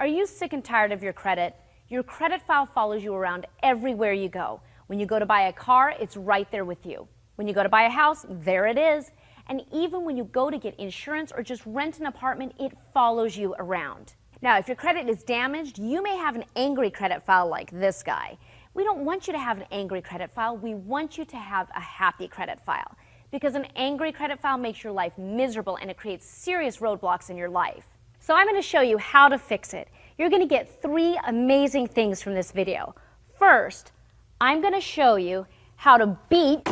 Are you sick and tired of your credit? Your credit file follows you around everywhere you go. When you go to buy a car, it's right there with you. When you go to buy a house, there it is. And even when you go to get insurance or just rent an apartment, it follows you around. Now, if your credit is damaged, you may have an angry credit file like this guy. We don't want you to have an angry credit file. We want you to have a happy credit file, because an angry credit file makes your life miserable and it creates serious roadblocks in your life. So I'm going to show you how to fix it. You're going to get 3 amazing things from this video. First, I'm going to show you how to beat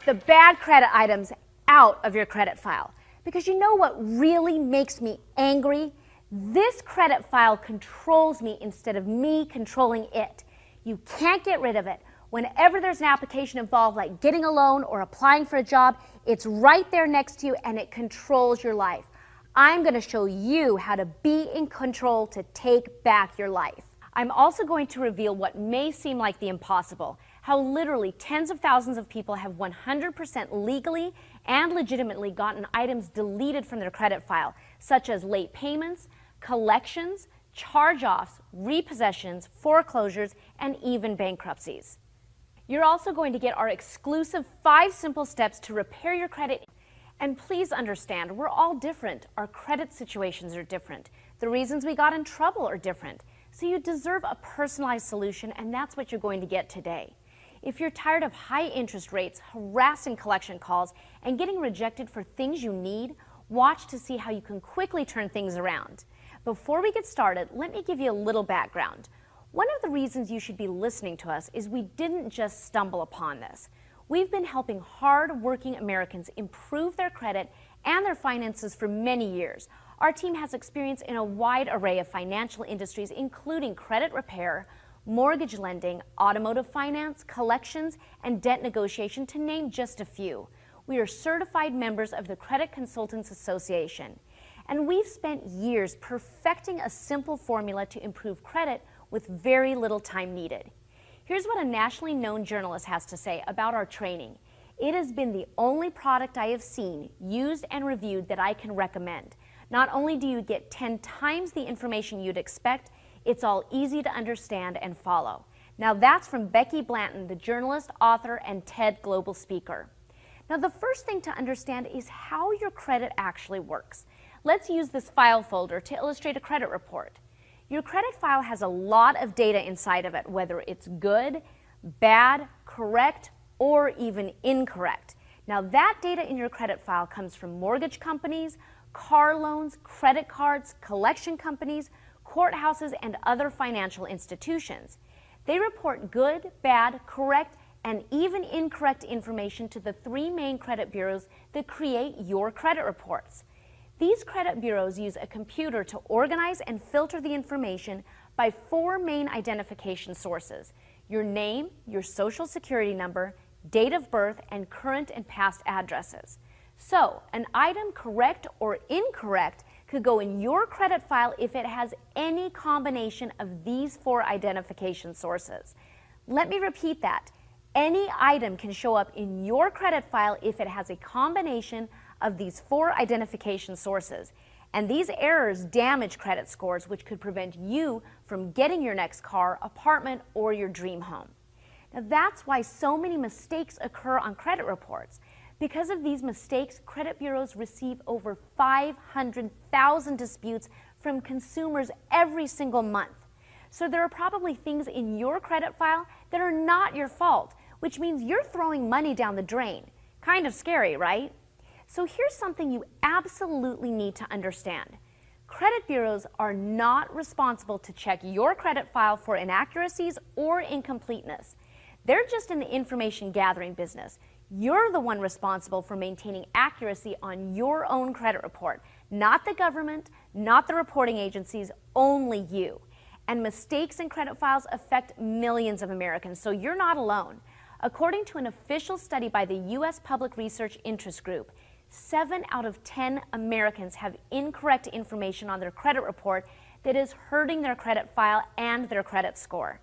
the bad credit items out of your credit file. Because you know what really makes me angry? This credit file controls me instead of me controlling it. You can't get rid of it. Whenever there's an application involved, like getting a loan or applying for a job, it's right there next to you and it controls your life. I'm going to show you how to be in control to take back your life. I'm also going to reveal what may seem like the impossible, how literally tens of thousands of people have 100% legally and legitimately gotten items deleted from their credit file, such as late payments, collections, charge-offs, repossessions, foreclosures, and even bankruptcies. You're also going to get our exclusive 5 simple steps to repair your credit. And please understand, we're all different. Our credit situations are different. The reasons we got in trouble are different. So you deserve a personalized solution, and that's what you're going to get today. If you're tired of high interest rates, harassing collection calls, and getting rejected for things you need, watch to see how you can quickly turn things around. Before we get started, let me give you a little background. One of the reasons you should be listening to us is we didn't just stumble upon this. We've been helping hard-working Americans improve their credit and their finances for many years. Our team has experience in a wide array of financial industries, including credit repair, mortgage lending, automotive finance, collections, and debt negotiation, to name just a few. We are certified members of the Credit Consultants Association, and we've spent years perfecting a simple formula to improve credit with very little time needed. Here's what a nationally known journalist has to say about our training. It has been the only product I have seen, used, and reviewed that I can recommend. Not only do you get 10 times the information you'd expect, it's all easy to understand and follow. Now that's from Becky Blanton, the journalist, author, and TED Global speaker. Now the first thing to understand is how your credit actually works. Let's use this file folder to illustrate a credit report. Your credit file has a lot of data inside of it, whether it's good, bad, correct, or even incorrect. Now that data in your credit file comes from mortgage companies, car loans, credit cards, collection companies, courthouses, and other financial institutions. They report good, bad, correct, and even incorrect information to the 3 main credit bureaus that create your credit reports. These credit bureaus use a computer to organize and filter the information by 4 main identification sources: your name, your social security number, date of birth, and current and past addresses. So, an item, correct or incorrect, could go in your credit file if it has any combination of these 4 identification sources. Let me repeat that. Any item can show up in your credit file if it has a combination of these 4 identification sources. And these errors damage credit scores, which could prevent you from getting your next car, apartment, or your dream home. Now that's why so many mistakes occur on credit reports. Because of these mistakes, credit bureaus receive over 500,000 disputes from consumers every single month. So there are probably things in your credit file that are not your fault, which means you're throwing money down the drain. Kind of scary, right? So here's something you absolutely need to understand. Credit bureaus are not responsible to check your credit file for inaccuracies or incompleteness. They're just in the information gathering business. You're the one responsible for maintaining accuracy on your own credit report, not the government, not the reporting agencies, only you. And mistakes in credit files affect millions of Americans, so you're not alone. According to an official study by the U.S. Public Research Interest Group, 7 out of 10 Americans have incorrect information on their credit report that is hurting their credit file and their credit score.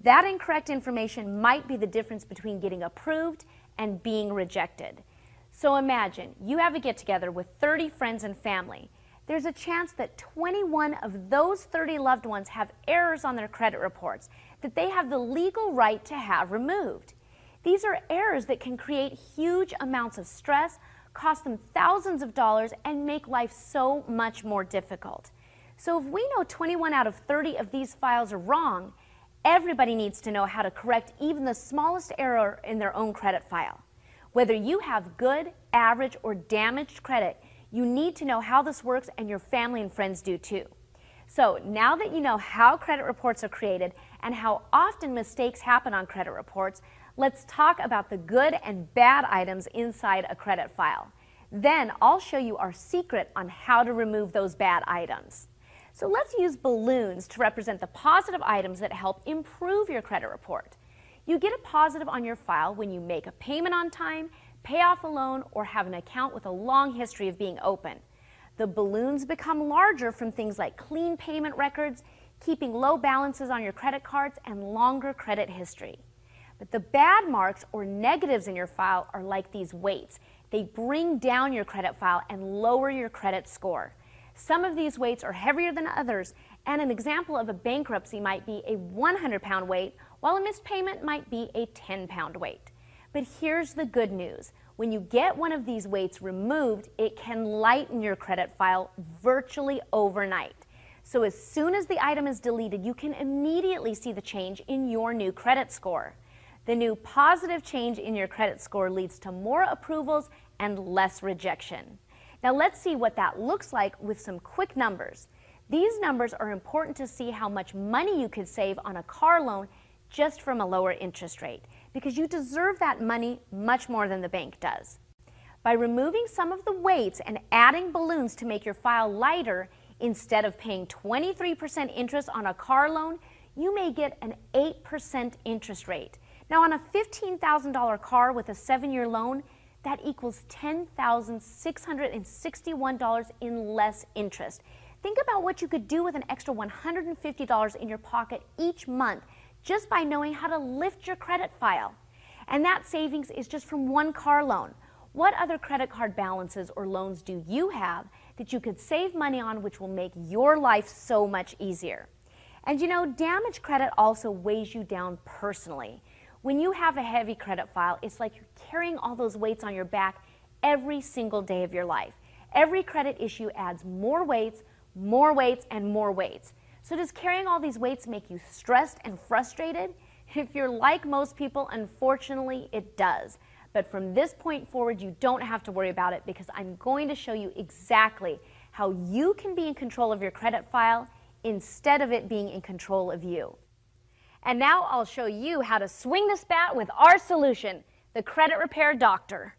That incorrect information might be the difference between getting approved and being rejected. So imagine you have a get-together with 30 friends and family. there's a chance that 21 of those 30 loved ones have errors on their credit reports that they have the legal right to have removed. These are errors that can create huge amounts of stress, cost them thousands of dollars, and make life so much more difficult. So if we know 21 out of 30 of these files are wrong, everybody needs to know how to correct even the smallest error in their own credit file. Whether you have good, average, or damaged credit, you need to know how this works, and your family and friends do too. So now that you know how credit reports are created and how often mistakes happen on credit reports, let's talk about the good and bad items inside a credit file. Then I'll show you our secret on how to remove those bad items. So let's use balloons to represent the positive items that help improve your credit report. You get a positive on your file when you make a payment on time, pay off a loan, or have an account with a long history of being open. The balloons become larger from things like clean payment records, keeping low balances on your credit cards, and longer credit history. But the bad marks or negatives in your file are like these weights. They bring down your credit file and lower your credit score. Some of these weights are heavier than others, and an example of a bankruptcy might be a 100-pound weight, while a missed payment might be a 10-pound weight. But here's the good news. When you get one of these weights removed, it can lighten your credit file virtually overnight. So as soon as the item is deleted, you can immediately see the change in your new credit score. The new positive change in your credit score leads to more approvals and less rejection. Now let's see what that looks like with some quick numbers. These numbers are important to see how much money you could save on a car loan just from a lower interest rate, because you deserve that money much more than the bank does. By removing some of the weights and adding balloons to make your file lighter, instead of paying 23% interest on a car loan, you may get an 8% interest rate. Now on a $15,000 car with a 7-year loan, that equals $10,661 in less interest. Think about what you could do with an extra $150 in your pocket each month just by knowing how to lift your credit file. And that savings is just from one car loan. What other credit card balances or loans do you have that you could save money on, which will make your life so much easier? And you know, damaged credit also weighs you down personally. When you have a heavy credit file, it's like you're carrying all those weights on your back every single day of your life. Every credit issue adds more weights, and more weights. So does carrying all these weights make you stressed and frustrated? If you're like most people, unfortunately, it does. But from this point forward, you don't have to worry about it, because I'm going to show you exactly how you can be in control of your credit file instead of it being in control of you. And now I'll show you how to swing this bat with our solution, the Credit Repair Doctor.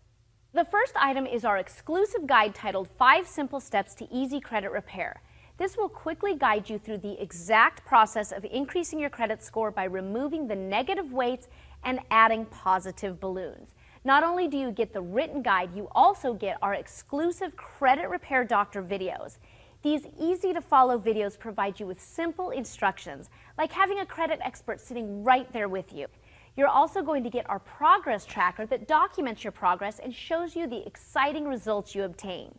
The first item is our exclusive guide titled 5 Simple Steps to Easy Credit Repair. This will quickly guide you through the exact process of increasing your credit score by removing the negative weights and adding positive balloons. Not only do you get the written guide, you also get our exclusive Credit Repair Doctor videos. These easy-to-follow videos provide you with simple instructions, like having a credit expert sitting right there with you. You're also going to get our progress tracker that documents your progress and shows you the exciting results you obtain.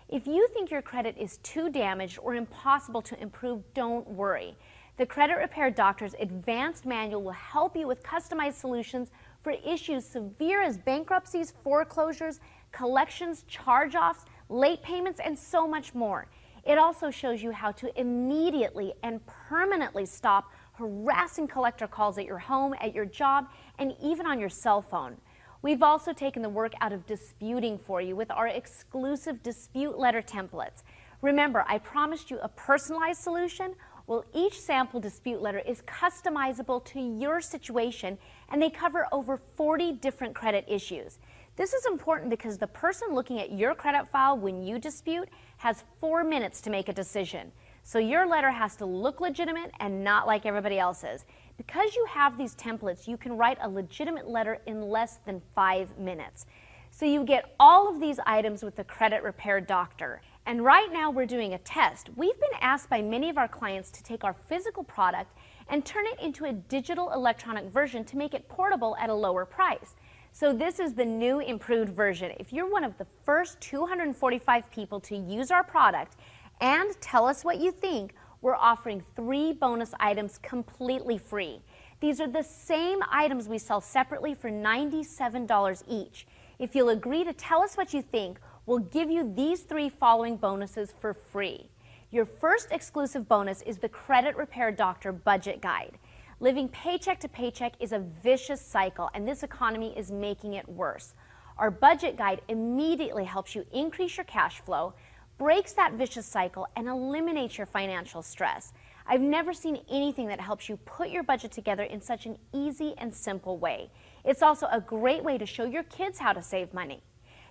If you think your credit is too damaged or impossible to improve, don't worry. The Credit Repair Doctor's advanced manual will help you with customized solutions for issues severe as bankruptcies, foreclosures, collections, charge-offs, late payments, and so much more. It also shows you how to immediately and permanently stop harassing collector calls at your home, at your job, and even on your cell phone. We've also taken the work out of disputing for you with our exclusive dispute letter templates. Remember, I promised you a personalized solution. Well, each sample dispute letter is customizable to your situation, and they cover over 40 different credit issues. This is important because the person looking at your credit file when you dispute has 4 minutes to make a decision. So your letter has to look legitimate and not like everybody else's. Because you have these templates, you can write a legitimate letter in less than 5 minutes. So you get all of these items with the Credit Repair Doctor. And right now we're doing a test. We've been asked by many of our clients to take our physical product and turn it into a digital electronic version to make it portable at a lower price. So this is the new improved version. If you're one of the first 245 people to use our product And tell us what you think. We're offering 3 bonus items completely free. These are the same items we sell separately for $97 each. If you'll agree to tell us what you think, we'll give you these 3 following bonuses for free. Your first exclusive bonus is the Credit Repair Doctor Budget Guide. Living paycheck to paycheck is a vicious cycle, and this economy is making it worse. Our budget guide immediately helps you increase your cash flow, breaks that vicious cycle, and eliminates your financial stress. I've never seen anything that helps you put your budget together in such an easy and simple way. It's also a great way to show your kids how to save money.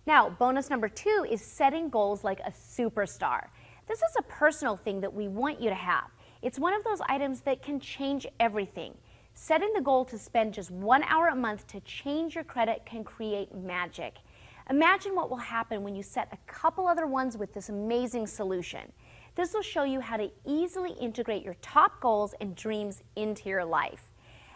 Now, bonus number 2 is setting goals like a superstar. This is a personal thing that we want you to have. It's one of those items that can change everything. Setting the goal to spend just 1 hour a month to change your credit can create magic. Imagine what will happen when you set a couple other ones with this amazing solution. This will show you how to easily integrate your top goals and dreams into your life.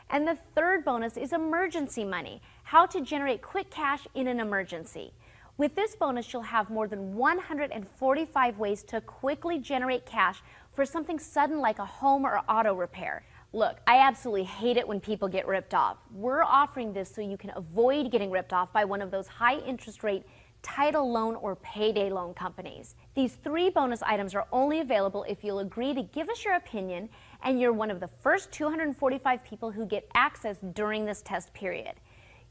And the third bonus is emergency money, how to generate quick cash in an emergency. With this bonus, you'll have more than 145 ways to quickly generate cash for something sudden like a home or auto repair. Look, I absolutely hate it when people get ripped off. We're offering this so you can avoid getting ripped off by one of those high interest rate title loan or payday loan companies. These 3 bonus items are only available if you'll agree to give us your opinion, and you're one of the first 245 people who get access during this test period.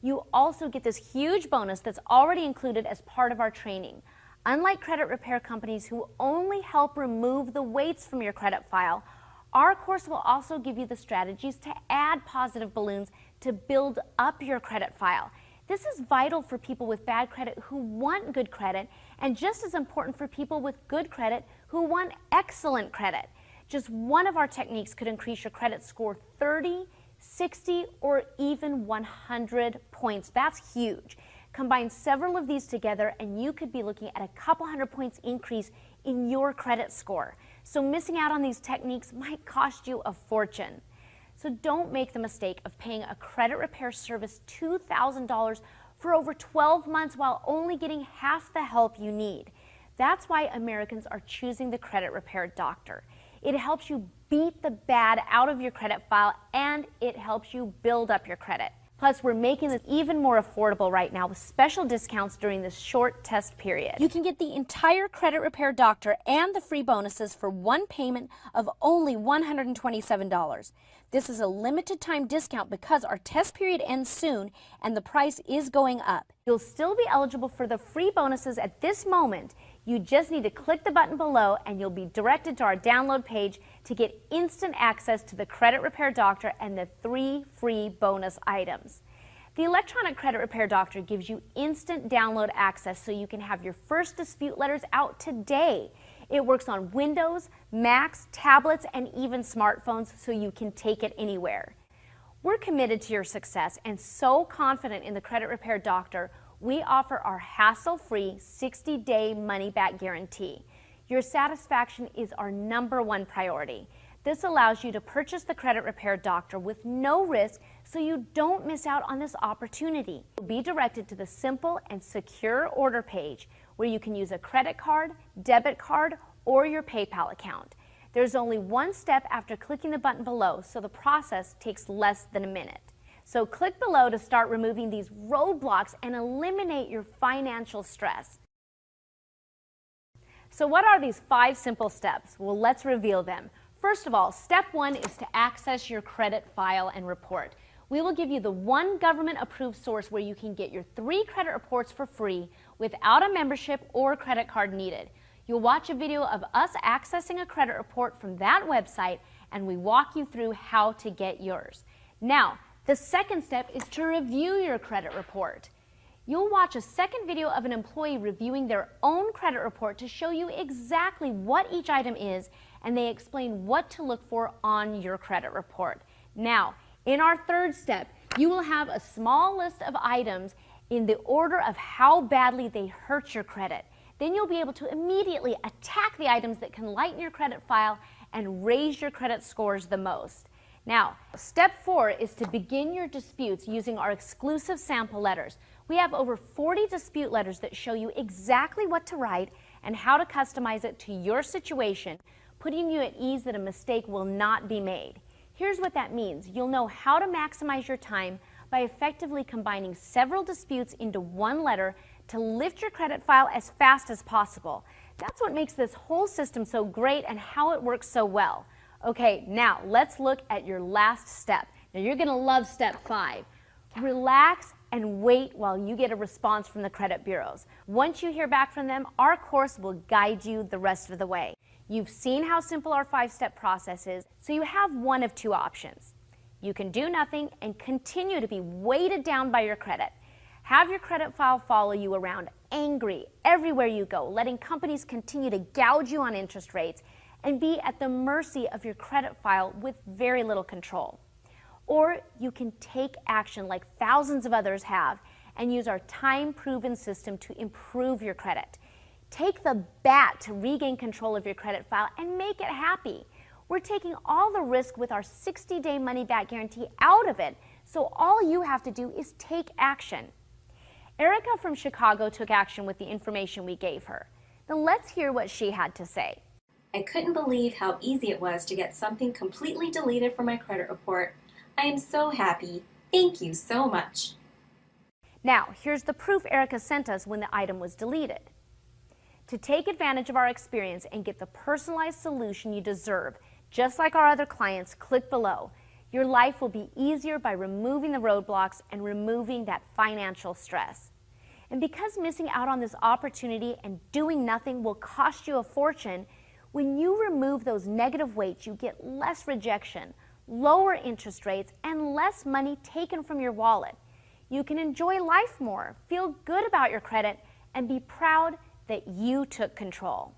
You also get this huge bonus that's already included as part of our training. Unlike credit repair companies who only help remove the weights from your credit file, our course will also give you the strategies to add positive balloons to build up your credit file. This is vital for people with bad credit who want good credit, and just as important for people with good credit who want excellent credit. Just one of our techniques could increase your credit score 30, 60, or even 100 points. That's huge. Combine several of these together and you could be looking at a couple hundred points increase in your credit score. So missing out on these techniques might cost you a fortune. So don't make the mistake of paying a credit repair service $2,000 for over 12 months while only getting half the help you need. That's why Americans are choosing the Credit Repair Doctor. It helps you beat the bad out of your credit file, and it helps you build up your credit. Plus, we're making this even more affordable right now with special discounts during this short test period. You can get the entire Credit Repair Doctor and the free bonuses for one payment of only $127. This is a limited time discount because our test period ends soon and the price is going up. You'll still be eligible for the free bonuses at this moment. You just need to click the button below and you'll be directed to our download page to get instant access to the Credit Repair Doctor and the 3 free bonus items. The Electronic Credit Repair Doctor gives you instant download access so you can have your first dispute letters out today. It works on Windows, Macs, tablets, and even smartphones so you can take it anywhere. We're committed to your success and so confident in the Credit Repair Doctor, we offer our hassle-free 60-day money-back guarantee. Your satisfaction is our #1 priority. This allows you to purchase the Credit Repair Doctor with no risk so you don't miss out on this opportunity. You'll be directed to the simple and secure order page where you can use a credit card, debit card, or your PayPal account. There's only one step after clicking the button below, so the process takes less than a minute. So click below to start removing these roadblocks and eliminate your financial stress. So what are these 5 simple steps? Well, let's reveal them. First of all, step 1 is to access your credit file and report. We will give you the one government-approved source where you can get your 3 credit reports for free without a membership or credit card needed. You'll watch a video of us accessing a credit report from that website, and we walk you through how to get yours. Now, the second step is to review your credit report. You'll watch a second video of an employee reviewing their own credit report to show you exactly what each item is, and they explain what to look for on your credit report. Now, in our third step, you will have a small list of items in the order of how badly they hurt your credit. Then you'll be able to immediately attack the items that can lighten your credit file and raise your credit scores the most. Now, step 4 is to begin your disputes using our exclusive sample letters. We have over 40 dispute letters that show you exactly what to write and how to customize it to your situation, putting you at ease that a mistake will not be made. Here's what that means. You'll know how to maximize your time by effectively combining several disputes into one letter to lift your credit file as fast as possible. That's what makes this whole system so great and how it works so well. Okay, now let's look at your last step. Now you're gonna love step 5. Relax and wait while you get a response from the credit bureaus. Once you hear back from them, our course will guide you the rest of the way. You've seen how simple our 5-step process is, so you have one of 2 options. You can do nothing and continue to be weighted down by your credit. Have your credit file follow you around angry everywhere you go, letting companies continue to gouge you on interest rates and be at the mercy of your credit file with very little control. Or you can take action like thousands of others have and use our time-proven system to improve your credit. Take the bat to regain control of your credit file and make it happy. We're taking all the risk with our 60-day money-back guarantee out of it, so all you have to do is take action. Erica from Chicago took action with the information we gave her. Now let's hear what she had to say. I couldn't believe how easy it was to get something completely deleted from my credit report. I am so happy. Thank you so much. Now, here's the proof Erica sent us when the item was deleted. To take advantage of our experience and get the personalized solution you deserve, just like our other clients, click below. Your life will be easier by removing the roadblocks and removing that financial stress. And because missing out on this opportunity and doing nothing will cost you a fortune, when you remove those negative weights, you get less rejection, lower interest rates, and less money taken from your wallet. You can enjoy life more, feel good about your credit, and be proud that you took control.